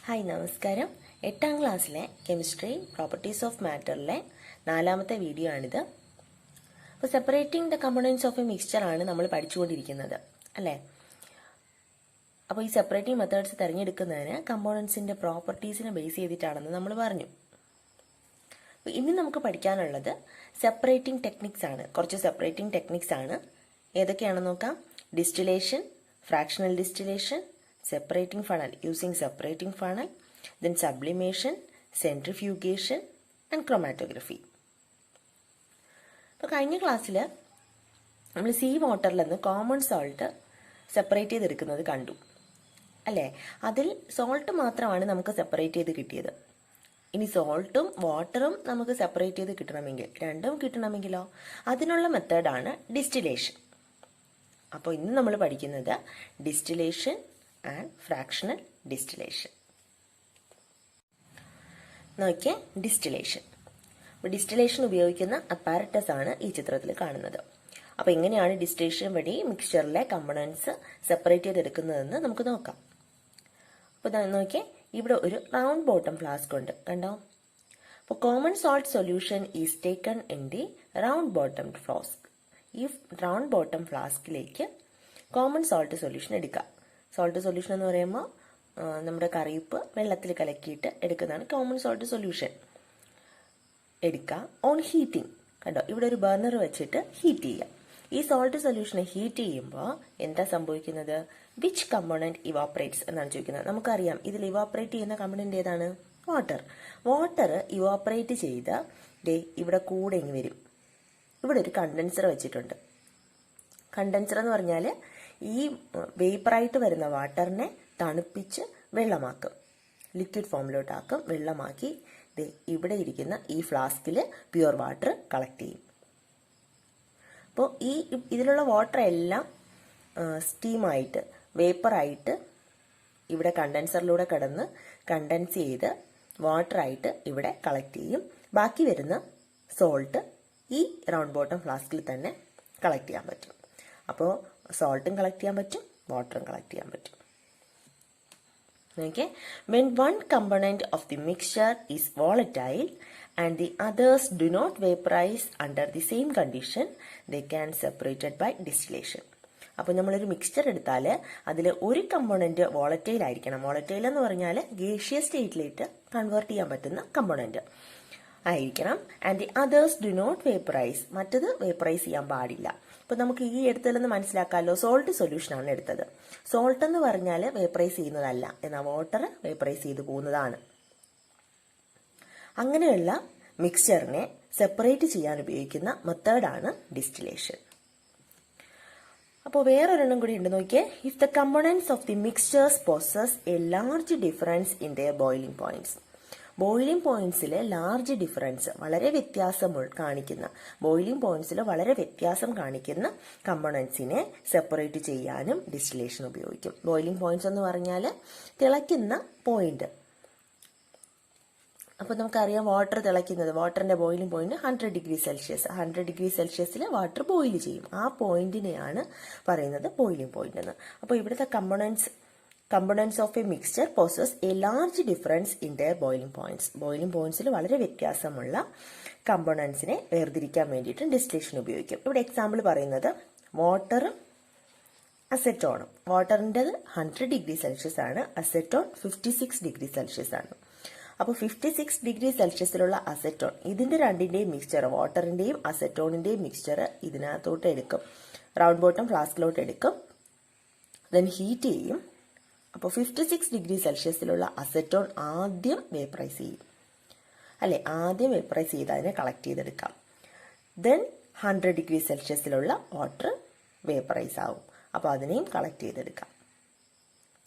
Hi നമസ്കാരം. 8ാം ക്ലാസ്സിലെ chemistry properties of മാറ്ററിലെ 4ാമത്തെ video ആണിത്. അപ്പോൾ separating the components of A mixture ആണ് നമ്മൾ പഠിച്ചുകൊണ്ടിരിക്കുന്നത് അല്ലേ. അപ്പോൾ ഈ സെപ്പറേറ്റിംഗ് മെത്തേഡ്സ് തിരഞ്ഞെടുക്കുന്നതിന് കമ്പോണൻസിന്റെ പ്രോപ്പർട്ടീസിനെ ബേസ് ചെയ്തിട്ടാണെന്ന് നമ്മൾ പറഞ്ഞു. ഇനി നമുക്ക് പഠിക്കാനുള്ളത് സെപ്പറേറ്റിംഗ് ടെക്നിക്സ് ആണ്. കുറച്ച് സെപ്പറേറ്റിംഗ് ടെക്നിക്സ് ആണ്. ഏതൊക്കെയാണെന്ന് നോക്കാം. Distillation, fractional distillation, separating funnel using separating funnel, then sublimation, centrifugation and chromatography. അപ്പോൾ കഴിഞ്ഞ ക്ലാസ്സിൽ നമ്മൾ സീ വാട്ടറിൽ നിന്ന് കോമൺ സോൾട്ട് സെപ്പറേറ്റ് ചെയ്തെടുക്കുന്നത് കണ്ടു അല്ലേ. അതിൽ സോൾട്ട് മാത്രമാണ് നമുക്ക് സെപ്പറേറ്റ് ചെയ്ത് കിട്ടിയത്. ഇനി സോൾട്ടും വാട്ടറും നമുക്ക് സെപ്പറേറ്റ് ചെയ്ത് കിട്ടണമെങ്കിൽ, രണ്ടും കിട്ടണമെങ്കിലോ അതിനുള്ള മെത്തേഡാണ് ഡിസ്റ്റിലേഷൻ. അപ്പോൾ ഇന്ന് നമ്മൾ പഠിക്കുന്നത് ഡിസ്റ്റിലേഷൻ ആൻഡ് ഫ്രാക്ഷണൽ ഡിസ്റ്റിലേഷൻ. നോക്കിയേ, ഡിസ്റ്റിലേഷൻ. അപ്പോൾ ഡിസ്റ്റിലേഷൻ ഉപയോഗിക്കുന്ന അപ്പാരറ്റസ് ആണ് ഈ ചിത്രത്തിൽ കാണുന്നത്. അപ്പോൾ എങ്ങനെയാണ് ഡിസ്റ്റിലേഷൻ വഴി മിക്സ്ചറിലെ കമ്പോണൻസ് സെപ്പറേറ്റ് ചെയ്തെടുക്കുന്നതെന്ന് നമുക്ക് നോക്കാം. അപ്പോൾ നോക്കിയേ, ഇവിടെ ഒരു റൗണ്ട് ബോട്ടം ഫ്ലാസ്ക് ഉണ്ട്, കണ്ടോ. അപ്പോൾ common salt solution is taken in the round bottom flask. ഈ റൗണ്ട് ബോട്ടം ഫ്ലാസ്കിലേക്ക് കോമൺ സോൾട്ട് സൊല്യൂഷൻ എടുക്കാം. സോൾട്ട് സൊല്യൂഷൻ എന്ന് പറയുമ്പോൾ നമ്മുടെ കറിയുപ്പ് വെള്ളത്തിൽ കലക്കിയിട്ട് എടുക്കുന്നതാണ് കോമൺ സോൾട്ട് സൊല്യൂഷൻ. എടുക്കുക. ഓൺ ഹീറ്റിംഗ്, കണ്ടോ, ഇവിടെ ഒരു ബർണർ വെച്ചിട്ട് ഹീറ്റ് ചെയ്യുക. ഈ സോൾട്ട് സൊല്യൂഷനെ ഹീറ്റ് ചെയ്യുമ്പോൾ എന്താ സംഭവിക്കുന്നത്? വിച്ച് കമ്പോണന്റ് ഇവാപ്പറേറ്റ്സ് എന്നാണ് ചോദിക്കുന്നത്. നമുക്കറിയാം ഇതിൽ ഇവാപ്പറേറ്റ് ചെയ്യുന്ന കമ്പോണന്റ് ഏതാണ്? വാട്ടർ. വാട്ടർ ഇവാപ്പറേറ്റ് ചെയ്ത് ഇവിടെ കൂടെ ഇങ്ങ് വരും. ഇവിടെ ഒരു കണ്ടൻസർ വെച്ചിട്ടുണ്ട്. കണ്ടൻസർ എന്ന് പറഞ്ഞാൽ ഈ വേപ്പറായിട്ട് വരുന്ന വാട്ടറിനെ തണുപ്പിച്ച് വെള്ളമാക്കും, ലിക്വിഡ് ഫോമിലോട്ടാക്കും. വെള്ളമാക്കി ഇവിടെ ഇരിക്കുന്ന ഈ ഫ്ലാസ്കിൽ പ്യുവർ വാട്ടർ കളക്ട് ചെയ്യും. അപ്പോൾ ഇതിലുള്ള വാട്ടർ എല്ലാം സ്റ്റീമായിട്ട്, വേപ്പറായിട്ട് ഇവിടെ കണ്ടൻസറിലൂടെ കടന്ന് കണ്ടൻസ് ചെയ്ത് വാട്ടറായിട്ട് ഇവിടെ കളക്ട് ചെയ്യും. ബാക്കി വരുന്ന സോൾട്ട് ഈ റൗണ്ട് ബോട്ടം ഫ്ലാസ്കിൽ തന്നെ കളക്ട് ചെയ്യാൻ പറ്റും. അപ്പോൾ സോൾട്ടും കളക്ട് ചെയ്യാൻ പറ്റും, വാട്ടറും കളക്ട് ചെയ്യാൻ പറ്റും. Okay. When one component of the mixture is volatile and the others do not vaporize under the same condition, they can separated by distillation. അപ്പോൾ നമ്മളൊരു മിക്സ്ചർ എടുത്താൽ അതിൽ ഒരു കമ്പോണന്റ് വോളറ്റൈൽ ആയിരിക്കണം. വോളറ്റൈൽ എന്ന് പറഞ്ഞാൽ ഗേഷ്യസ് സ്റ്റേറ്റിലേക്ക് കൺവേർട്ട് ചെയ്യാൻ പറ്റുന്ന കമ്പോണന്റ് ആയിരിക്കണം. And the others do not vaporise, മറ്റത് വേപ്പറൈസ് ചെയ്യാൻ പാടില്ല. ഇപ്പൊ നമുക്ക് ഈ എടുത്തതെന്ന് മനസ്സിലാക്കാമല്ലോ. സോൾട്ട് സൊല്യൂഷൻ ആണ് എടുത്തത്. സോൾട്ട് എന്ന് പറഞ്ഞാൽ വേപ്പറൈസ് ചെയ്യുന്നതല്ല, എന്നാൽ വാട്ടർ വേപ്പറൈസ് ചെയ്ത് പോകുന്നതാണ്. അങ്ങനെയുള്ള മിക്സ്ചറിനെ സെപ്പറേറ്റ് ചെയ്യാൻ ഉപയോഗിക്കുന്ന മെത്തേഡാണ് ഡിസ്റ്റിലേഷൻ. അപ്പോൾ വേറൊരെണ്ണം കൂടി ഉണ്ട്, നോക്കിയേ. If the components of the mixtures possess a large difference in their boiling points. Boiling പോയിന്റ്സിലെ ലാർജ് ഡിഫറൻസ്, വളരെ വ്യത്യാസം കാണിക്കുന്ന, ബോയിലിംഗ് പോയിന്റ്സിൽ വളരെ വ്യത്യാസം കാണിക്കുന്ന കമ്പോണൻസിനെ സെപ്പറേറ്റ് ചെയ്യാനും ഡിസ്റ്റിലേഷൻ ഉപയോഗിക്കും. ബോയിലിംഗ് പോയിന്റ്സ് എന്ന് പറഞ്ഞാൽ തിളയ്ക്കുന്ന പോയിന്റ്. അപ്പോൾ നമുക്കറിയാം വാട്ടർ തിളയ്ക്കുന്നത്, വാട്ടറിന്റെ boiling point 100 degree Celsius. 100 degree സെൽഷ്യസിൽ വാട്ടർ ബോയിൽ ചെയ്യും. ആ പോയിന്റിനെയാണ് പറയുന്നത് ബോയിലിംഗ് പോയിന്റ് എന്ന്. അപ്പോൾ ഇവിടുത്തെ components of a mixture possess a large difference in their boiling points. Boiling പോയിന്റ്സിൽ വളരെ വ്യത്യാസമുള്ള കമ്പോണൻസിനെ വേർതിരിക്കാൻ വേണ്ടിയിട്ട് ഡിസ്റ്റിലേഷൻ ഉപയോഗിക്കും. ഇവിടെ എക്സാമ്പിൾ പറയുന്നത് വാട്ടറും അസെറ്റോണും. വാട്ടറിൻ്റെത് 100 ഡിഗ്രി സെൽഷ്യസ് ആണ്, അസെറ്റോൺ 56 ഡിഗ്രി സെൽഷ്യസ് ആണ്. അപ്പോൾ 56 ഡിഗ്രി സെൽഷ്യസിലുള്ള അസെറ്റോൺ, ഇതിന്റെ രണ്ടിന്റെയും മിക്സ്ചർ, വാട്ടറിന്റെയും അസെറ്റോണിന്റെയും മിക്സ്ചർ ഇതിനകത്തോട്ട് എടുക്കും, റൗണ്ട് ബോട്ടം ഫ്ലാസ്കിലോട്ട് എടുക്കും, ദെൻ ഹീറ്റ് ചെയ്യും. അപ്പോൾ 56 ഡിഗ്രി സെൽഷ്യസിലുള്ള അസെറ്റോൺ ആദ്യം വേപ്പറൈസ് ചെയ്യും അല്ലെ. ആദ്യം വേപ്പറൈസ് ചെയ്ത് അതിനെ കളക്ട് ചെയ്തെടുക്കാം. ദെൻ 100 ഡിഗ്രി സെൽഷ്യസിലുള്ള വാട്ടർ വേപ്പറൈസ് ആവും. അപ്പോൾ അതിനെയും കളക്ട് ചെയ്തെടുക്കാം.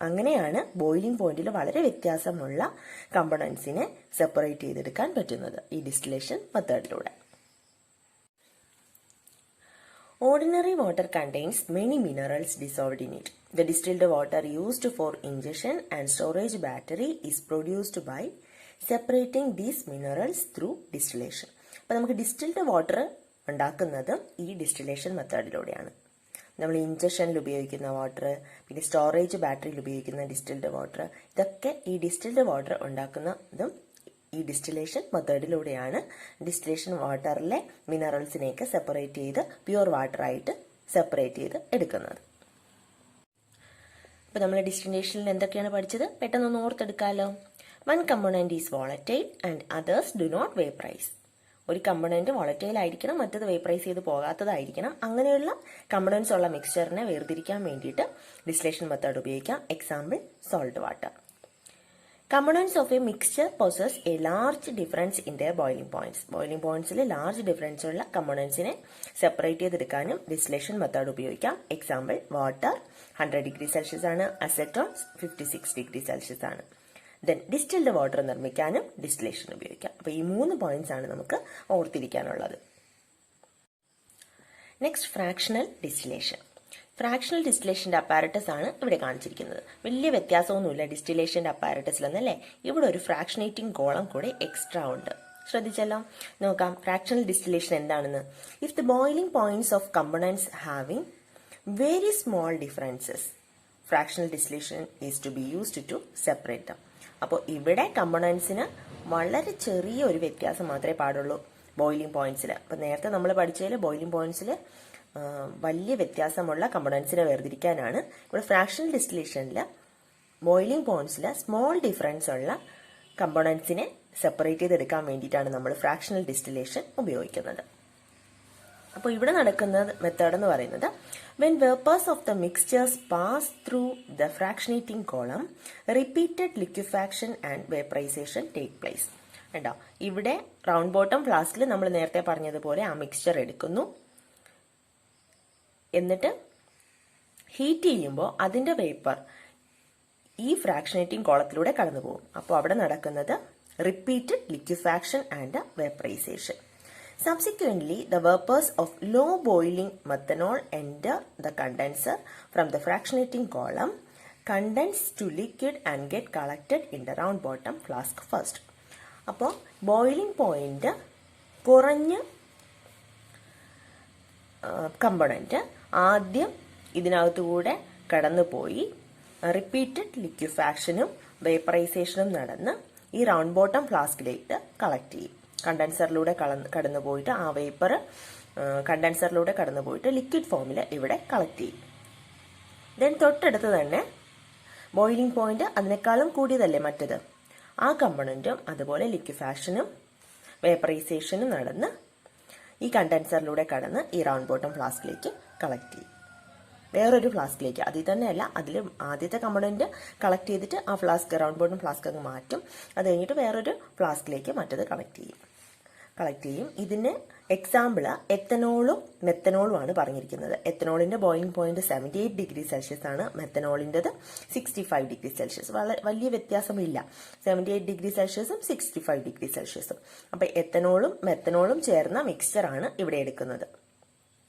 അങ്ങനെയാണ് ബോയിലിംഗ് പോയിന്റിൽ വളരെ വ്യത്യാസമുള്ള കമ്പോണൻസിനെ സെപ്പറേറ്റ് ചെയ്തെടുക്കാൻ പറ്റുന്നത് ഈ distillation മെത്തേഡിലൂടെ. Ordinary water contains many minerals dissolved in it. The distilled water used for ingestion and storage battery is produced by separating these minerals through distillation. അപ്പോൾ നമുക്ക് ഡിസ്റ്റിൽഡ് വാട്ടർ ഉണ്ടാക്കുന്നത് ഈ ഡിസ്റ്റിലേഷൻ മെത്തേഡിലൂടെയാണ്. നമ്മൾ ഇഞ്ചക്ഷനിൽ ഉപയോഗിക്കുന്ന വാട്ടർ, പിന്നെ സ്റ്റോറേജ് ബാറ്ററിയിൽ ഉപയോഗിക്കുന്ന distilled water, ഇതൊക്കെ ഈ ഡിസ്റ്റിൽഡ് വാട്ടർ ഉണ്ടാക്കുന്നതും ഈ ഡിസ്റ്റിലേഷൻ മെത്തേഡിലൂടെയാണ്. ഡിസ്റ്റിലേഷൻ വാട്ടറിലെ മിനറൽസിനെയൊക്കെ സെപ്പറേറ്റ് ചെയ്ത് പ്യുവർ വാട്ടറായിട്ട് സെപ്പറേറ്റ് ചെയ്ത് എടുക്കുന്നത്. അപ്പോൾ നമ്മൾ ഡിസ്റ്റിലേഷനിൽ എന്തൊക്കെയാണ് പഠിച്ചത് പെട്ടെന്നൊന്ന് ഓർത്തെടുക്കാമല്ലോ. One component is volatile and others do not vaporise. ഒരു കമ്പോണന്റ് വോളറ്റൈൽ ആയിരിക്കണം, മറ്റത് വേപ്പറൈസ് ചെയ്ത് പോകാത്തതായിരിക്കണം. അങ്ങനെയുള്ള കമ്പോണൻസ് ഉള്ള മിക്സ്ചറിനെ വേർതിരിക്കാൻ വേണ്ടിയിട്ട് ഡിസ്റ്റിലേഷൻ മെത്തേഡ് ഉപയോഗിക്കാം. Example salt water. Components of a mixture possess a large difference in their boiling points. Boiling points large difference ഉള്ള കമ്പോണൻസിനെ സെപ്പറേറ്റ് ചെയ്തെടുക്കാനും ഡിസ്റ്റിലേഷൻ മെത്തേഡ് ഉപയോഗിക്കാം. എക്സാമ്പിൾ വാട്ടർ 100°C ആണ്, അസെറ്റോൺ 56°C ആണ്. ദെൻ ഡിസ്റ്റിൽഡ് വാട്ടർ നിർമ്മിക്കാനും distillation ഉപയോഗിക്കാം. അപ്പോൾ ഈ 3 പോയിന്റ്സ് ആണ് നമുക്ക് ഓർത്തിരിക്കാനുള്ളത്. Next fractional distillation. ഫ്രാക്ഷണൽ ഡിസ്റ്റിലേഷന്റെ അപ്പാരറ്റസ് ആണ് ഇവിടെ കാണിച്ചിരിക്കുന്നത്. വലിയ വ്യത്യാസമൊന്നുമില്ല ഡിസ്റ്റിലേഷന്റെ അപ്പാരറ്റസിലെന്നല്ലേ. ഇവിടെ ഒരു ഫ്രാക്ഷനേറ്റിംഗ് കോളം കൂടെ എക്സ്ട്രാ ഉണ്ട്. ശ്രദ്ധിച്ചല്ലോ. നോക്കാം ഫ്രാക്ഷണൽ ഡിസ്റ്റിലേഷൻ എന്താണെന്ന്. If the boiling points of components having very small differences, fractional distillation is to be used to separate them. അപ്പോൾ ഇവിടെ കമ്പോണൻസിന് വളരെ ചെറിയ ഒരു വ്യത്യാസം മാത്രമേ പാടുള്ളൂ ബോയിലിംഗ് പോയിന്റ്സിൽ. അപ്പോൾ നേരത്തെ നമ്മൾ പഠിച്ചതിൽ ബോയിലിംഗ് പോയിന്റ്സിൽ വലിയ വ്യത്യാസമുള്ള കമ്പോണൻസിനെ വേർതിരിക്കാനാണ്. ഇവിടെ ഫ്രാക്ഷണൽ ഡിസ്റ്റിലേഷനിൽ ബോയിലിംഗ് പോയിന്റ്സിൽ സ്മോൾ ഡിഫറൻസ് ഉള്ള കമ്പോണൻസിനെ സെപ്പറേറ്റ് ചെയ്തെടുക്കാൻ വേണ്ടിയിട്ടാണ് നമ്മൾ ഫ്രാക്ഷണൽ ഡിസ്റ്റിലേഷൻ ഉപയോഗിക്കുന്നത്. അപ്പോൾ ഇവിടെ നടക്കുന്ന മെത്തേഡ് എന്ന് പറയുന്നത് when vapors of the mixtures pass through the fractionating column, repeated liquefaction and vaporization take place. കണ്ടോ, ഇവിടെ റൗണ്ട് ബോട്ടം ഫ്ലാസ്കിൽ നമ്മൾ നേരത്തെ പറഞ്ഞതുപോലെ ആ മിക്സ്ചർ എടുക്കുന്നു. എന്നിട്ട് ഹീറ്റ് ചെയ്യുമ്പോൾ അതിന്റെ വേപ്പർ ഈ ഫ്രാക്ഷനേറ്റിംഗ് കോളത്തിലൂടെ കടന്നു പോകും. അപ്പോൾ അവിടെ നടക്കുന്നത് repeated liquefaction and vaporisation. Subsequently, the vapors of low boiling methanol enter the condenser from the fractionating column, condense to liquid and get collected in the round bottom flask first. അപ്പോൾ boiling point കുറഞ്ഞ component ആദ്യം ഇതിനകത്തുകൂടെ കടന്നുപോയി repeated ലിക്വിഫാക്ഷനും വേപ്പറൈസേഷനും നടന്ന് ഈ round bottom ഫ്ലാസ്കിലേക്ക് collect ചെയ്യും. കണ്ടൻസറിലൂടെ കടന്നു പോയിട്ട് ആ വേപ്പർ കണ്ടൻസറിലൂടെ കടന്നു പോയിട്ട് ലിക്വിഡ് ഫോമിൽ ഇവിടെ കളക്ട് ചെയ്യും. ദെൻ തൊട്ടടുത്ത് തന്നെ ബോയിലിംഗ് പോയിന്റ് അതിനേക്കാളും കൂടിയതല്ലേ മറ്റത്, ആ കമ്പോണന്റും അതുപോലെ ലിക്വിഫാക്ഷനും വേപ്പറൈസേഷനും നടന്ന് ഈ കണ്ടൻസറിലൂടെ കടന്ന് ഈ റൗണ്ട് ബോട്ടം ഫ്ലാസ്കിലേക്ക് കളക്ട് ചെയ്യും. വേറൊരു ഫ്ലാസ്കിലേക്ക്, അതിൽ തന്നെയല്ല, അതിൽ ആദ്യത്തെ കമ്പോണന്റ് കളക്ട് ചെയ്തിട്ട് ആ ഫ്ലാസ്ക് റൗണ്ട് ബോട്ടം ഫ്ലാസ്ക് അങ്ങ് മാറ്റും. അത് കഴിഞ്ഞിട്ട് വേറൊരു ഫ്ലാസ്കിലേക്ക് മറ്റത് കളക്ട് ചെയ്യും. ഇതിന് എക്സാമ്പിൾ എത്തനോളും മെത്തനോളും ആണ് പറഞ്ഞിരിക്കുന്നത്. എത്തനോളിന്റെ ബോയിലിംഗ് പോയിന്റ് 78°C ആണ്, മെത്തനോളിൻ്റെത് 65°C. വലിയ വ്യത്യാസമില്ല, 78°C 65°C. അപ്പൊ എത്തനോളും മെത്തനോളും ചേർന്ന മിക്സ്ചർ ആണ് ഇവിടെ എടുക്കുന്നത്.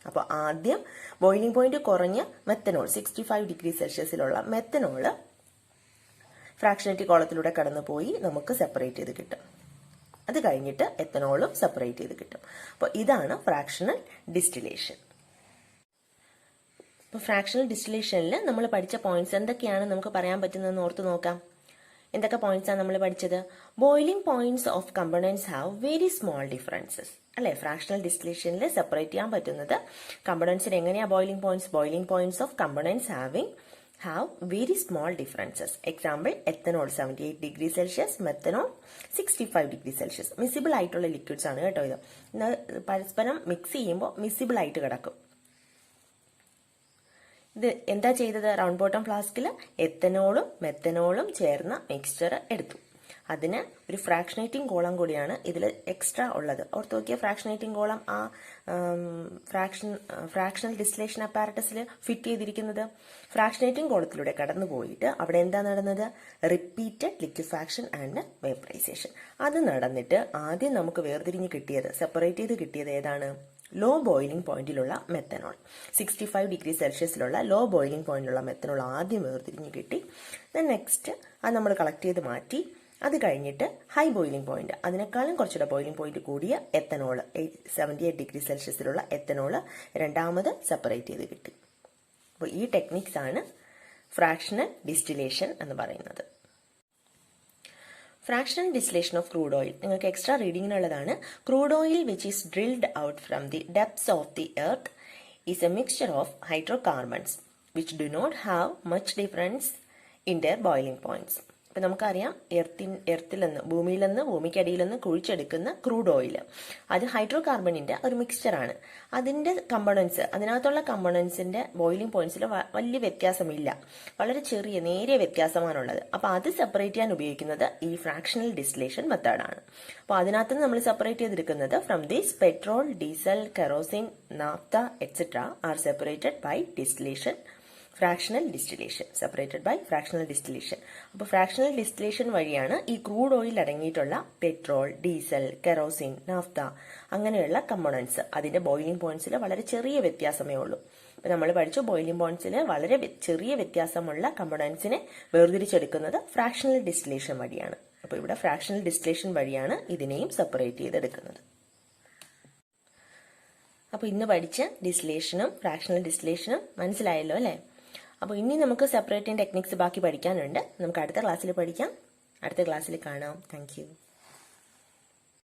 അപ്പോൾ ആദ്യം ബോയിലിംഗ് പോയിന്റ് കുറഞ്ഞ മെത്തനോൾ 65°C മെത്തനോള് ഫ്രാക്ഷനേറ്റിംഗ് കോളത്തിലൂടെ കടന്നു പോയി നമുക്ക് സെപ്പറേറ്റ് ചെയ്ത് കിട്ടും. അത് കഴിഞ്ഞിട്ട് എത്തനോളും സെപ്പറേറ്റ് ചെയ്ത് കിട്ടും. അപ്പോൾ ഇതാണ് ഫ്രാക്ഷണൽ ഡിസ്റ്റിലേഷൻ. അപ്പോൾ ഫ്രാക്ഷണൽ ഡിസ്റ്റിലേഷനിൽ നമ്മൾ പഠിച്ച പോയിന്റ്സ് എന്തൊക്കെയാണ് നമുക്ക് പറയാൻ പറ്റുന്നതെന്ന് ഓർത്ത് നോക്കാം. എന്തൊക്കെ പോയിന്റ്സ് ആണ് നമ്മൾ പഠിച്ചത്? Boiling points of components have very small differences അല്ലെ. ഫ്രാക്ഷണൽ ഡിസ്റ്റിലേഷനിൽ സെപ്പറേറ്റ് ചെയ്യാൻ പറ്റുന്നത് കമ്പോണൻസിന് എങ്ങനെയാ boiling points of components have very small differences. Example, ethanol 78°C, methanol 65°C. Miscible ആയിട്ടുള്ള ലിക്വിഡ്സ് ആണ് കേട്ടോ. ഇത് പരസ്പരം മിക്സ് ചെയ്യുമ്പോൾ മിസിബിൾ ആയിട്ട് കിടക്കും. ഇത് എന്താ ചെയ്തത്? റൗണ്ട് ബോട്ടം ഫ്ലാസ്കിൽ എത്തനോളും മെത്തനോളും ചേർന്ന മിക്സ്ചർ എടുത്തു. അതിന് ഒരു ഫ്രാക്ഷനേറ്റിംഗ് കോളം കൂടിയാണ് ഇതിൽ എക്സ്ട്രാ ഉള്ളത്. ഓർത്ത് നോക്കിയ ഫ്രാക്ഷനേറ്റിംഗ് കോളം ആ ഫ്രാക്ഷണൽ ഡിസ്റ്റിലേഷൻ അപ്പാരറ്റസിൽ ഫിറ്റ് ചെയ്തിരിക്കുന്നത്. ഫ്രാക്ഷനേറ്റിംഗ് കോളത്തിലൂടെ കടന്നു പോയിട്ട് അവിടെ എന്താ നടന്നത്? Repeated liquefaction and vaporisation. അത് നടന്നിട്ട് ആദ്യം നമുക്ക് വേർതിരിഞ്ഞ് കിട്ടിയത്, സെപ്പറേറ്റ് ചെയ്ത് കിട്ടിയത് ഏതാണ്? ലോ ബോയിലിംഗ് പോയിന്റിലുള്ള മെത്തനോൾ. 65°C ലോ ബോയിലിംഗ് പോയിന്റിലുള്ള മെത്തനോൾ ആദ്യം വേർതിരിഞ്ഞ് കിട്ടി. നെക്സ്റ്റ് അത് നമ്മൾ കളക്ട് ചെയ്ത് മാറ്റി. അത് കഴിഞ്ഞിട്ട് ഹൈ ബോയിലിംഗ് പോയിന്റ്, അതിനേക്കാളും കുറച്ചുകൂടെ ബോയിലിംഗ് പോയിന്റ് കൂടിയ എത്തനോള് 78°C എത്തനോള് രണ്ടാമത് സെപ്പറേറ്റ് ചെയ്ത് കിട്ടി. അപ്പോൾ ഈ ടെക്നിക്സ് ആണ് ഫ്രാക്ഷണൽ ഡിസ്റ്റിലേഷൻ എന്ന് പറയുന്നത്. Fractional distillation of crude oil നിങ്ങൾക്ക് എക്സ്ട്രാ റീഡിങ്ങിനുള്ളതാണ്. Crude oil which is drilled out from the depths of the earth is a mixture of hydrocarbons which do not have much difference in their boiling points. ഇപ്പം നമുക്കറിയാം എർത്തിൽ നിന്ന് ഭൂമിക്കടിയിൽ നിന്ന് കുഴിച്ചെടുക്കുന്ന crude oil അത് ഹൈഡ്രോകാർബണിന്റെ ഒരു മിക്സ്ചറാണ്. അതിന്റെ components, അതിനകത്തുള്ള കമ്പോണൻസിന്റെ boiling പോയിന്റ്സിൽ വലിയ വ്യത്യാസമില്ല, വളരെ ചെറിയ നേരിയ വ്യത്യാസമാണുള്ളത്. അപ്പോൾ അത് സെപ്പറേറ്റ് ചെയ്യാൻ ഉപയോഗിക്കുന്നത് ഈ ഫ്രാക്ഷണൽ ഡിസ്റ്റിലേഷൻ മെത്തേഡാണ്. അപ്പോൾ അതിനകത്ത് നമ്മൾ സെപ്പറേറ്റ് ചെയ്തെടുക്കുന്നത് from this petrol, diesel, kerosene, naphtha etcetera are separated by distillation, fractional distillation, separated by fractional distillation. അപ്പോൾ ഫ്രാക്ഷണൽ ഡിസ്റ്റിലേഷൻ വഴിയാണ് ഈ ക്രൂഡ് ഓയിൽ അടങ്ങിയിട്ടുള്ള പെട്രോൾ, ഡീസൽ, കെറോസിൻ, നാഫ്ത അങ്ങനെയുള്ള കമ്പോണൻസ് അതിന്റെ ബോയിലിംഗ് പോയിന്റ്സിൽ വളരെ ചെറിയ വ്യത്യാസമേ ഉള്ളൂ. ഇപ്പം നമ്മൾ പഠിച്ചു ബോയിലിംഗ് പോയിന്റ്സിൽ വളരെ ചെറിയ വ്യത്യാസമുള്ള കമ്പോണൻസിനെ വേർതിരിച്ചെടുക്കുന്നത് ഫ്രാക്ഷണൽ ഡിസ്റ്റിലേഷൻ വഴിയാണ്. അപ്പോൾ ഇവിടെ ഫ്രാക്ഷണൽ ഡിസ്റ്റിലേഷൻ വഴിയാണ് ഇതിനെയും സെപ്പറേറ്റ് ചെയ്തെടുക്കുന്നത്. അപ്പോൾ ഇന്ന് പഠിച്ച ഡിസ്റ്റിലേഷനും ഫ്രാക്ഷണൽ ഡിസ്റ്റിലേഷനും മനസ്സിലായല്ലോ അല്ലേ? അപ്പോൾ ഇനി നമുക്ക് സെപ്പറേറ്റിംഗ് ടെക്നിക്സ് ബാക്കി പഠിക്കാനുണ്ട്. നമുക്ക് അടുത്ത ക്ലാസ്സിൽ പഠിക്കാം. അടുത്ത ക്ലാസ്സിൽ കാണാം. Thank you.